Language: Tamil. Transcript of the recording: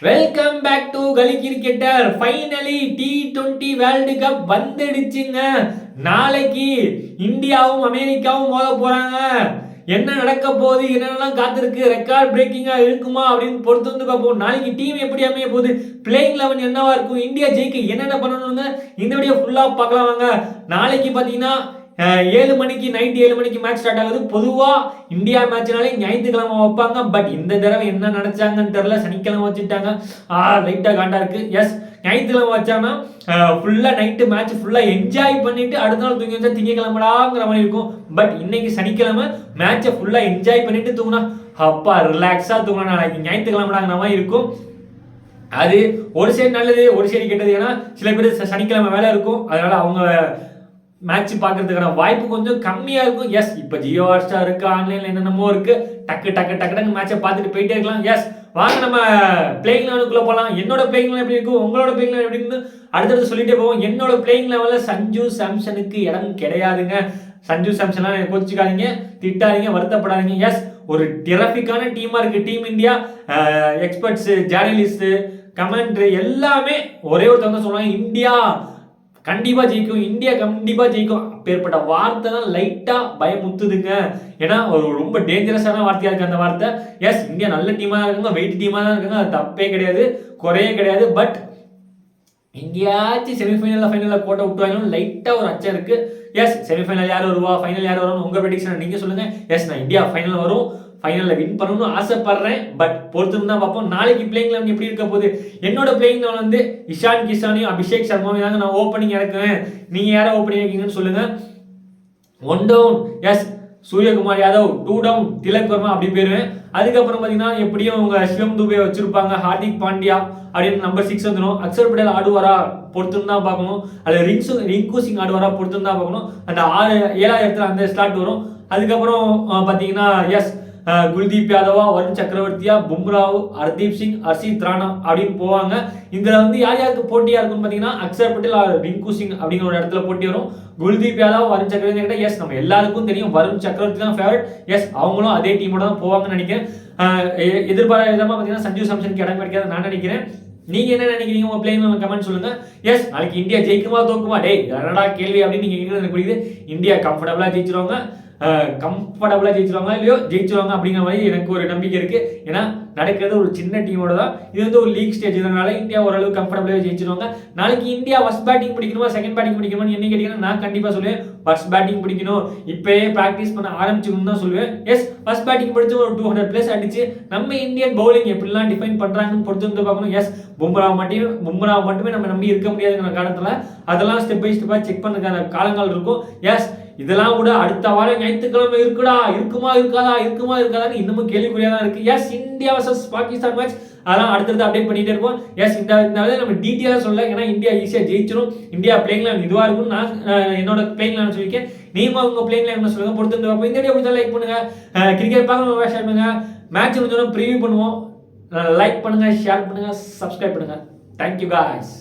வெல்கம் பேக் டு கலி cricketer. Finally T20 world cup வந்துடுச்சுங்க. நாளைக்கு இந்தியாவும் அமெரிக்காவும் மோத போறாங்க. என்ன நடக்க போகுது, என்னென்னலாம் காத்திருக்கு, ரெக்கார்ட் பிரேக்கிங்கா இருக்குமா அப்படின்னு பொறுத்து வந்து பார்ப்போம். நாளைக்கு டீம் எப்படி அமைய போகுது, பிளேயிங் 11 என்னவா இருக்கும், இந்தியா ஜெயிக்க என்னென்ன பண்ணணுங்க, இந்த வீடியோ ஃபுல்லா பார்க்கலாம் வாங்க. நாளைக்கு பார்த்தீங்கன்னா 7 மணிக்கு நைட் 7 மணிக்கு மேட்ச் ஸ்டார்ட் ஆகுது. பொதுவா இந்தியா மேட்ச்னாலே ஞாயிற்றுக்கிழமை வைப்பாங்க. பட் இந்த தடவை என்ன நினைச்சாங்கன்னு தெரியல, சனிக்கிழமை வச்சுட்டாங்க. லைட்டா காண்டா இருக்கு. எஸ், ஞாயிற்றுக்கிழமை வச்சாங்கன்னா ஃபுல்லா நைட்டு மேட்ச் ஃபுல்லா என்ஜாய் பண்ணிட்டு அடுத்த நாள் தூங்கி வச்சா திங்கக்கிழமைடாங்கிற மாதிரி இருக்கும். பட் இன்னைக்கு சனிக்கிழமை மேட்சை ஃபுல்லா என்ஜாய் பண்ணிட்டு தூங்கினா அப்பா ரிலாக்ஸா தூங்கினா நாளைக்கு ஞாயிற்றுக்கிழமைடாங்கிற மாதிரி இருக்கும். அது ஒரு சைடு நல்லது, ஒரு சைடு கெட்டது. ஏன்னா சில பேர் சனிக்கிழமை வேலை இருக்கும், அதனால அவங்க மேட்ச் பார்க்கறதுக்கான வாய்ப்பு கொஞ்சம் கம்மியா இருக்கும். எஸ், இப்போ ஜியோ ஹாட்ஸ்டார் இருக்கு, ஆன்லைன்ல என்னென்னமோ இருக்கு, டக்கு டக்கு டக்கு மேட்சை பார்த்துட்டு போயிட்டே இருக்கலாம். எஸ், வாங்க நம்ம பிளேயிங் லெவலுக்குள்ள போகலாம். என்னோட பிளேயிங் லெவல் எப்படி இருக்கும், உங்களோட பிளேயிங் லெவல் எப்படி இருக்குன்னு அடுத்தடுத்து சொல்லிட்டே போவோம். என்னோட பிளேயிங் லெவலில் சஞ்சு சாம்சனுக்கு இடம் கிடையாதுங்க. சஞ்சு சாம்சன்லாம் கோச்சிக்காதீங்க, திட்டாதீங்க, வருத்தப்படாதீங்க. எஸ், ஒரு டெரபிக்கான டீமா இருக்கு team India. Experts, journalist, commentary எல்லாமே ஒரே ஒருத்தவங்க சொல்லுவாங்க, இந்தியா கண்டிப்பா ஜெயிக்கும், இந்தியா கண்டிப்பா ஜெயிக்கும். அப்பேற்பட்ட வார்த்தை தான் லைட்டா பயமுத்துதுங்க. ஏன்னா ஒரு ரொம்ப டேஞ்சரஸான வார்த்தையா இருக்கு அந்த வார்த்தை. எஸ், இந்தியா நல்ல டீமா தான் இருக்காங்க, வெயிட் டீமா தான் இருக்காங்க, அது தப்பே கிடையாது, குறையே கிடையாது. பட் எங்கேயாச்சும் செமிஃபைனல்ல ஃபைனல்ல கோட்டை விட்டுவாங்க, லைட்டா ஒரு அச்சம் இருக்கு. எஸ், செமிஃபைனல் யார் வருவா, ஃபைனல் யார் வரும், உங்க ப்ரெடிக்ஷன் நீங்க சொல்லுங்க. எஸ், நான் இந்தியா ஃபைனல் வரும், ஃபைனலில் வின் பண்ணணும்னு ஆசைப்படுறேன். பட் பொறுத்து தான் பார்ப்போம். நாளைக்கு பிளேயிங் லெவன் எப்படி இருக்க போகுது. என்னோட பிளேயிங் லெவன் வந்து இஷான் கிஷானையும் அபிஷேக் சர்மாவையும் தாங்க நான் ஓப்பனிங் இறக்குவேன். நீங்க யாரை ஓப்பனிங் இறக்கீங்கன்னு சொல்லுங்க. 1 down as Suryakumar Yadav, 2 down Tilak Varma அப்படி போயிருவேன். அதுக்கப்புறம் பார்த்தீங்கன்னா எப்படியும் உங்க சிவம் துபே வச்சிருப்பாங்க, ஹார்திக் பாண்டியா அப்படின்னு நம்பர் 6 வந்துடும். அக்ஷர் பட்டேல் ஆடுவாரா பொறுத்துன்னு தான் பார்க்கணும். அதில் ரிங்கு சிங் ஆடுவாரா பொறுத்துன்னு தான் பார்க்கணும். அந்த 7ஆவது இடத்துல அந்த ஸ்லாட் வரும். அதுக்கப்புறம் பார்த்தீங்கன்னா எஸ் குல்தீப் யாதவா, வருண் சக்கரவர்த்தியா, பும்ராவ், ஹர்தீப் சிங், ஹர்ஷித் ராணா அப்படின்னு போவாங்க. இதுல வந்து யார் யாருக்கு போட்டியா இருக்குன்னு பாத்தீங்கன்னா அக்ஷர் பட்டேல், ரிங்கு சிங் அப்படிங்கிற ஒரு இடத்துல போட்டி வரும். குல்தீப் யாதவ், வருண் சக்கரவர்த்தி கிட்ட எஸ் நம்ம எல்லாருக்கும் தெரியும் வருண் சக்கரவர்த்தி தான் ஃபேவரட். எஸ், அவங்களும் அதே டீமோட தான் போவாங்கன்னு நினைக்கிறேன். எதிர்பாராத விதமா பாத்தீங்கன்னா சஞ்சு சாம்சனுக்கு இடம் கிடைக்காது நான் நினைக்கிறேன். நீங்க என்ன நினைக்கிறீங்க, உங்க பிளேயிங் கமெண்ட் சொல்லுங்க. எஸ், நாளைக்கு இந்தியா ஜெயிக்குமா தோக்குமா, டேய் என்னடா கேள்வி அப்படின்னு நீங்க கேட்கறது எனக்கு புரியுது. இந்தியா கம்ஃபர்டபுளா ஜெயிச்சிருவாங்க, கம்ஃபர்டபுளாக ஜெயிச்சிருவாங்க இல்லையோ ஜெயிச்சிருவாங்க அப்படிங்கிற மாதிரி எனக்கு ஒரு நம்பிக்கை இருக்கு. ஏன்னா நடக்கிறது ஒரு சின்ன டீமோட தான், இது வந்து ஒரு லீக் ஸ்டேஜ், இதனால இந்தியா ஓரளவு கம்ஃபர்டபுளாக ஜெயிச்சிருவாங்க. நாளைக்கு இந்தியா ஃபர்ஸ்ட் பேட்டிங் பிடிக்கணுமா செகண்ட் பேட்டிங் பிடிக்கணுமா என்ன கேட்டீங்கன்னா நான் கண்டிப்பாக சொல்லுவேன் ஃபர்ஸ்ட் பேட்டிங் பிடிக்கணும். இப்பயே ப்ராக்டிஸ் பண்ண ஆரம்பிச்சுக்கணும்னு தான் சொல்லுவேன். எஸ், ஃபர்ஸ்ட் பேட்டிங் பிடிச்சி ஒரு 200+ அடிச்சு நம்ம இந்தியன் பவுலிங் எப்படிலாம் டிஃபைன் பண்றாங்கன்னு பொறுத்து வந்து பார்க்கணும். எஸ், பும்ராவை மட்டுமே நம்ம நம்பி இருக்க முடியாதுங்கிற காலத்தில் அதெல்லாம் ஸ்டெப் பை ஸ்டெப்பாக செக் பண்ணுற காலங்கள் இருக்கும். எஸ், இதெல்லாம் கூட அடுத்த வாரம் ஞாயிற்றுக்கிழமை இருக்குமா இருக்காதான்னு இன்னமும் கேள்விக்குறியா தான் இருக்கு. Yes, India versus Pakistan match அதெல்லாம் அடுத்தடுத்து அப்டேட் பண்ணிட்டே இருப்போம். எஸ், இந்த நம்ம டீட்டெயிலாக சொல்ல, ஏன்னா இந்தியா ஈஸியாக ஜெயிச்சிடும், இந்தியா பிளேயிங் லெவன் இதுவாக இருக்கும்னு நான் என்னோட பிளேயிங் லெவன் சொல்லியிருக்கேன். நீங்க உங்க பிளேயிங் லெவன் சொல்லுங்க, பொறுத்து இந்த வீடியோ பிடிச்சா லைக் பண்ணுங்க, கிரிக்கெட் பார்க்க ஷேர் பண்ணுங்க, மேட்ச் முடிஞ்சோன்னா ப்ரிவியூ பண்ணுவோம். லைக் பண்ணுங்க, ஷேர் பண்ணுங்க, சப்ஸ்கிரைப் பண்ணுங்க. Thank you guys.